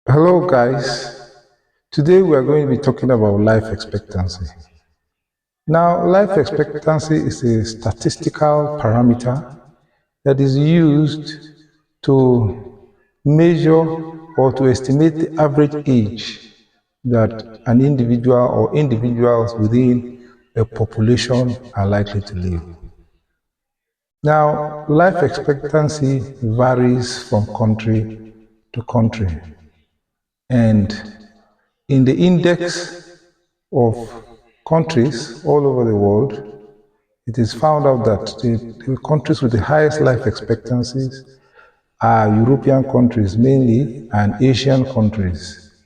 Hello, guys. Today we are going to be talking about life expectancy. Now, life expectancy is a statistical parameter that is used to measure or to estimate the average age that an individual or individuals within a population are likely to live. Now, life expectancy varies from country to country, and in the index of countries all over the world, it is found out that the countries with the highest life expectancies are European countries mainly and Asian countries,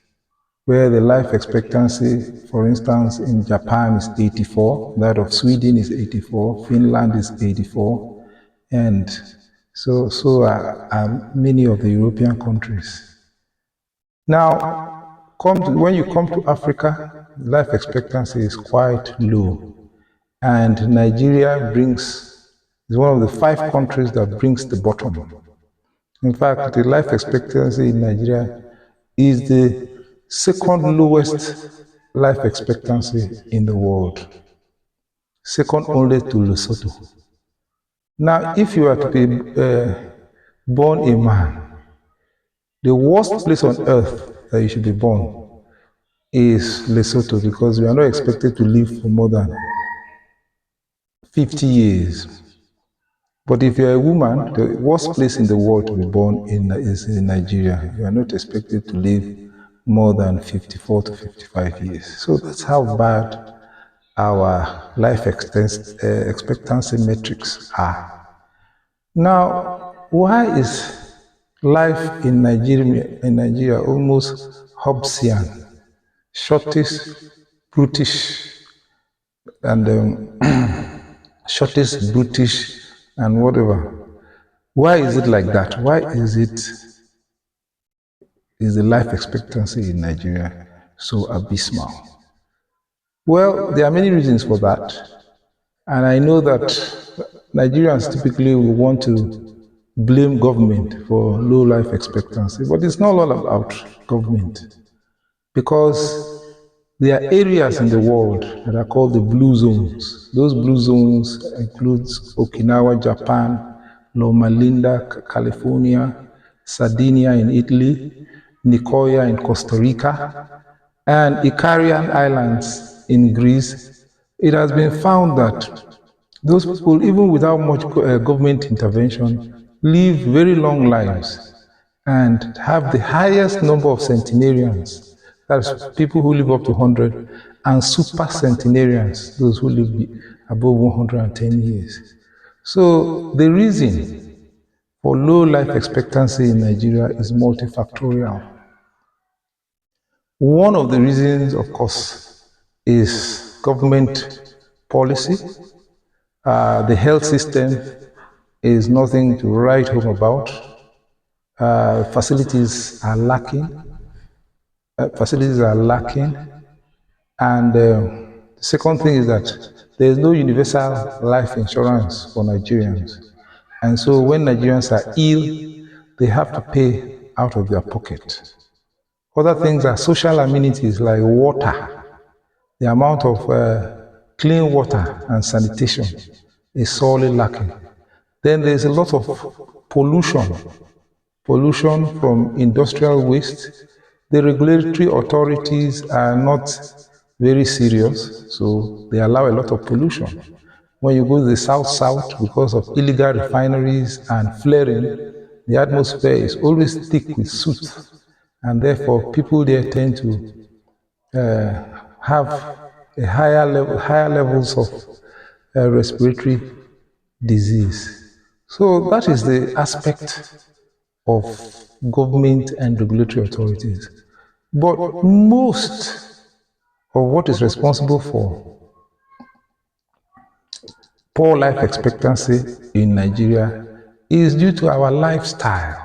where the life expectancy, for instance, in Japan is 84, that of Sweden is 84, Finland is 84, and so are many of the European countries. Now, when you come to Africa, life expectancy is quite low, and Nigeria is one of the five countries that brings the bottom. In fact, the life expectancy in Nigeria is the second lowest life expectancy in the world, second only to Lesotho. Now, if you are to be born a man, the worst place on earth that you should be born is Lesotho, because we are not expected to live for more than 50 years. But if you're a woman, the worst place in the world to be born is in Nigeria. You are not expected to live more than 54 to 55 years. So that's how bad our life expectancy metrics are. Now, why is life in Nigeria almost Hobbesian, shortest, brutish, and shortest, brutish, and whatever? Why is it like that? Why is the life expectancy in Nigeria so abysmal? Well, there are many reasons for that. And I know that Nigerians typically will want to blame government for low life expectancy, but it's not all about government, because there are areas in the world that are called the blue zones. Those blue zones include Okinawa, Japan, Loma Linda, California, Sardinia in Italy, Nicoya in Costa Rica, and Icarian Islands in Greece. It has been found that those people, even without much government intervention, live very long lives and have the highest number of centenarians. That's people who live up to 100, and super centenarians, those who live above 110 years. So the reason for low life expectancy in Nigeria is multifactorial. One of the reasons, of course, is government policy. The health system is nothing to write home about. Facilities are lacking. And the second thing is that there is no universal life insurance for Nigerians. And so when Nigerians are ill, they have to pay out of their pocket. Other things are social amenities like water. The amount of clean water and sanitation is sorely lacking. Then there's a lot of pollution from industrial waste. The regulatory authorities are not very serious, so they allow a lot of pollution. When you go to the south, because of illegal refineries and flaring, the atmosphere is always thick with soot, and therefore people there tend to have higher levels of respiratory disease. So that is the aspect of government and regulatory authorities. But most of what is responsible for poor life expectancy in Nigeria is due to our lifestyle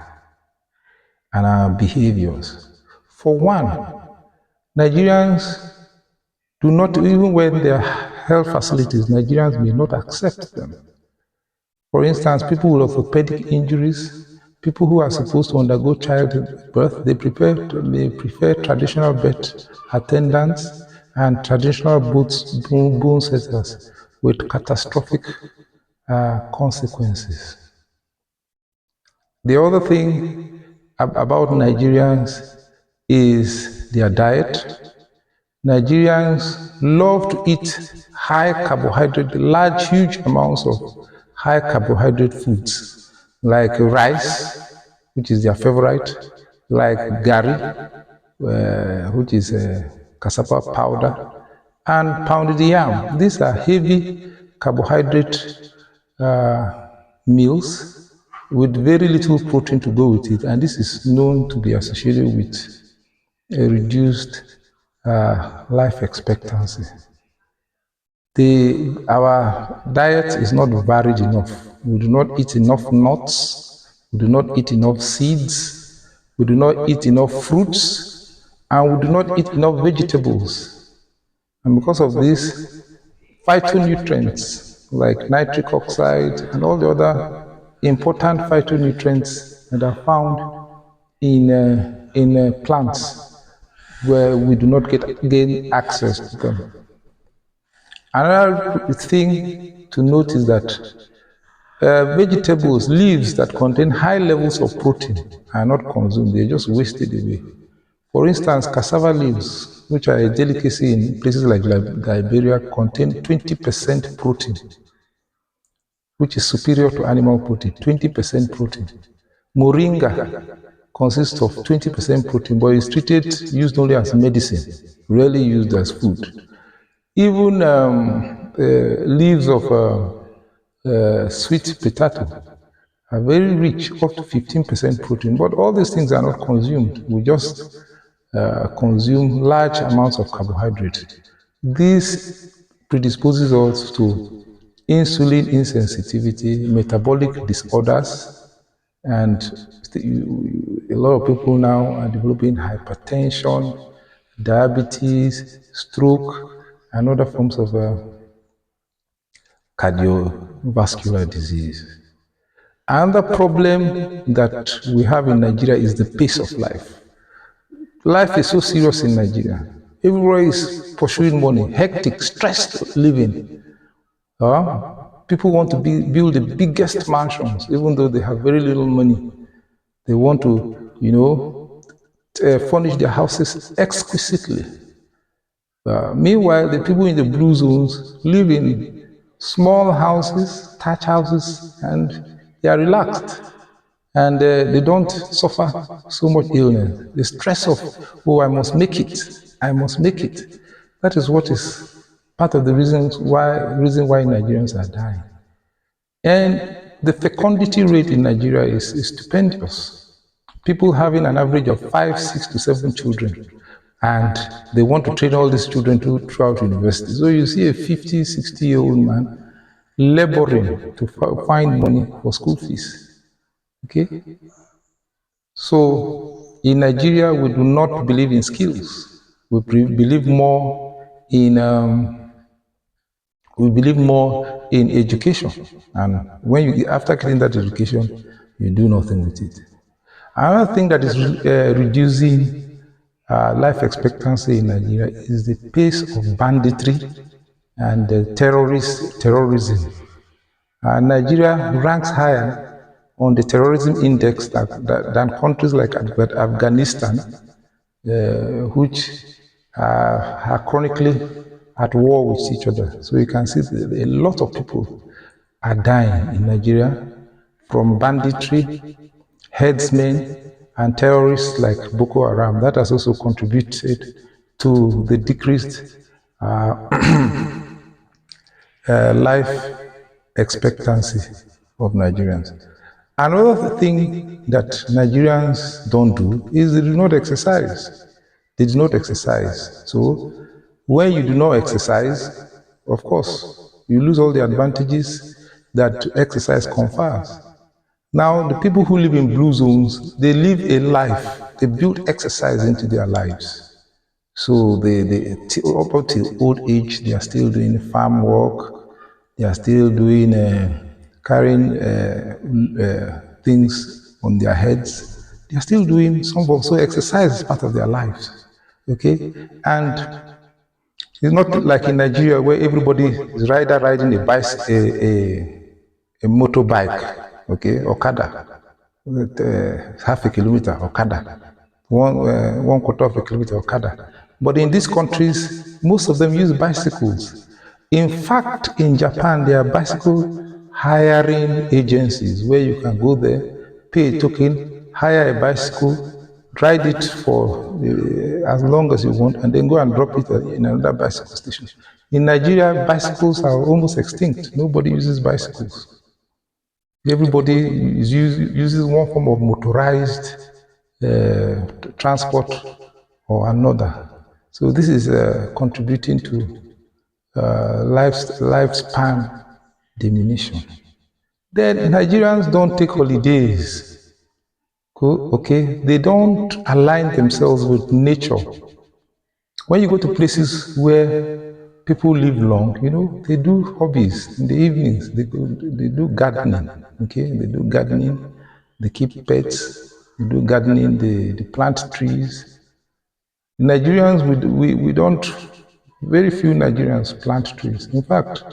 and our behaviors. For one, Nigerians do not, even when there are health facilities, Nigerians may not accept them. For instance, people with orthopedic injuries, People who are supposed to undergo childbirth, they prefer traditional birth attendants and traditional bone setters with catastrophic consequences. The other thing about Nigerians is their diet. Nigerians love to eat high carbohydrate, large, huge amounts of high carbohydrate foods like rice, which is their favorite, like gari, which is cassava powder, and pounded yam. These are heavy carbohydrate meals with very little protein to go with it, and this is known to be associated with a reduced life expectancy. Our diet is not varied enough. We do not eat enough nuts. We do not eat enough seeds. We do not eat enough fruits. And we do not eat enough vegetables. And because of this, phytonutrients like nitric oxide and all the other important phytonutrients that are found in plants where we do not gain access to them. Another thing to note is that vegetables, leaves that contain high levels of protein are not consumed, they're just wasted away. For instance, cassava leaves, which are a delicacy in places like Liberia, contain 20% protein, which is superior to animal protein, 20% protein. Moringa consists of 20% protein, but is used only as medicine, rarely used as food. Even leaves of sweet potato are very rich, up to 15% protein. But all these things are not consumed. We just consume large amounts of carbohydrate. This predisposes us to insulin insensitivity, metabolic disorders, and a lot of people now are developing hypertension, diabetes, stroke, and other forms of cardiovascular disease. Another problem that we have in Nigeria is the pace of life. Life is so serious in Nigeria. Everybody is pursuing money, hectic, stressed living. People want to build the biggest mansions, even though they have very little money. They want to, furnish their houses exquisitely. Meanwhile, the people in the blue zones live in small houses, thatch houses, and they are relaxed. And they don't suffer so much illness. The stress of, oh, I must make it, I must make it. That is what is part of the reason why Nigerians are dying. And the fecundity rate in Nigeria is stupendous. People having an average of 5, 6 to 7 children, and they want to train all these children throughout university. So you see a 50, 60-year-old man laboring to find money for school fees. Okay? So in Nigeria, we do not believe in skills. Believe more in we believe more in education. And when you after getting that education, you do nothing with it. Another thing that is reducing life expectancy in Nigeria is the pace of banditry and terrorism. Nigeria ranks higher on the terrorism index than countries like Afghanistan, which are chronically at war with each other. So you can see that a lot of people are dying in Nigeria from banditry, headsmen, and terrorists like Boko Haram. That has also contributed to the decreased life expectancy of Nigerians. Another thing that Nigerians don't do is they do not exercise. They do not exercise. So when you do not exercise, of course, you lose all the advantages that exercise confers. Now, the people who live in blue zones, they live a life. They build exercise into their lives. So up until old age, they are still doing farm work. They are still doing carrying things on their heads. They are still doing some form. So exercise is part of their lives. Okay? And it's not like in Nigeria where everybody is either riding a motorbike, okay, Okada, with, half a kilometer, Okada, one quarter of a kilometer, Okada. But in these countries, most of them use bicycles. In fact, in Japan, there are bicycle hiring agencies where you can go there, pay a token, hire a bicycle, ride it for as long as you want, and then go and drop it in another bicycle station. In Nigeria, bicycles are almost extinct. Nobody uses bicycles. Everybody uses one form of motorized transport or another. So this is contributing to lifespan diminution. Then Nigerians don't take holidays. Cool? Okay, they don't align themselves with nature. When you go to places where people live long, they do hobbies in the evenings. They do gardening. Okay, they do gardening. They keep pets. They do gardening. They plant trees. Nigerians, we don't. Very few Nigerians plant trees. In fact,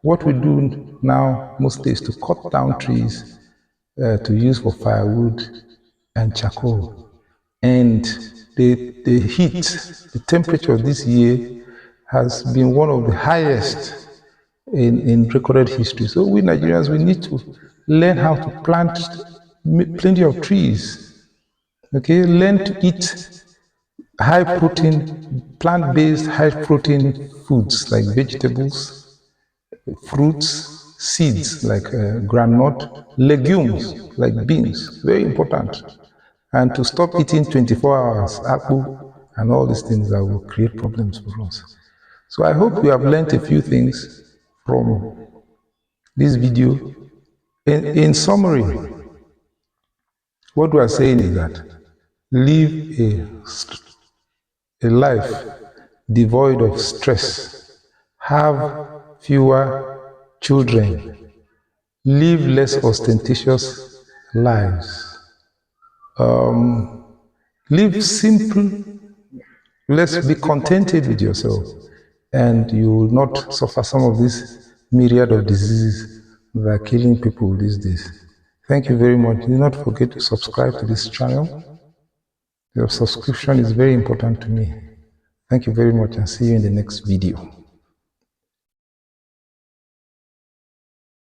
what we do now mostly is to cut down trees to use for firewood and charcoal. And the heat, the temperature this year has been one of the highest in recorded history. So we Nigerians, we need to learn how to plant plenty of trees. Okay, learn to eat high protein, plant-based high protein foods like vegetables, fruits, seeds like groundnut, legumes like beans, very important. And to stop eating 24 hours, apple, and all these things that will create problems for us. So I hope you have learned a few things from this video. In summary, what we are saying is that live a life devoid of stress, have fewer children, live less ostentatious lives, live simple, let's be contented with yourself, and you will not suffer some of these myriad of diseases that are killing people these days. Thank you very much. Do not forget to subscribe to this channel. Your subscription is very important to me. Thank you very much and see you in the next video.